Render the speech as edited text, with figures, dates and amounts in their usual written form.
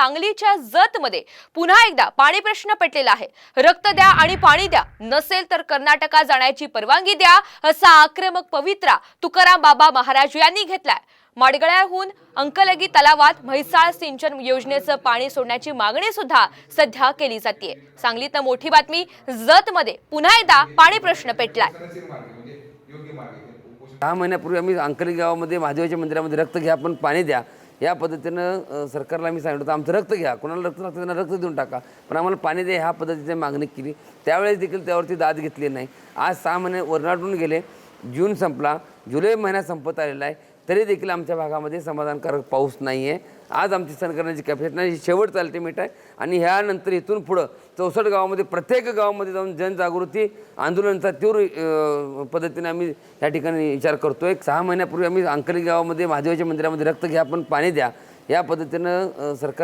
सांगलीच्या जतमध्ये पुन्हा एकदा पाणी प्रश्न पेटलेला आहे। रक्त द्या आणि पाणी द्या, नसेल तर कर्नाटकात जाण्याची परवानगी द्या, असा आक्रमक पवित्रा तुकाराम बाबा महाराज यांनी घेतलाय। माडगळ्याहून अंकलगी तलावात म्हैसाळ सिंचन योजनेचं पाणी सोडण्याची मागणी सुद्धा सध्या केली जाते। सांगलीत मोठी बातमी, जतमध्ये पुन्हा एकदा पाणी प्रश्न पेटलाय। 6 महिन्यापूर्वी आम्ही अंकली गावामध्ये महादेवाच्या मंदिरामध्ये रक्त घ्या पण पाणी द्या या पद्धतीनं सरकारला आम्ही सांगितलं होतं, आमचं रक्त घ्या, कोणाला रक्त लागतं त्यांना रक्त देऊन टाका, पण आम्हाला पाणी द्या ह्या पद्धतीने मागणी केली। त्यावेळेस देखील त्यावरती दाद घेतली नाही। आज 6 महिने वर्णाटून गेले, जून संपला, जुलै महिना संपत आलेला आहे, तरी देखील आमच्या भागामध्ये समाधानकारक पाऊस नाही आहे। आज आमची सहन करण्याची कॅपॅसिटी नाही, शेवटचं अल्टिमेट आहे आणि ह्यानंतर इथून पुढं 64 गावामध्ये प्रत्येक गावामध्ये जाऊन जनजागृती आंदोलनाचा तीव्र पद्धतीने आम्ही या ठिकाणी विचार करतोय। 6 महिन्यापूर्वी आम्ही अंकली गावामध्ये महादेवाच्या मंदिरामध्ये रक्त घ्या पण पाणी द्या या पद्धतीनं सरकार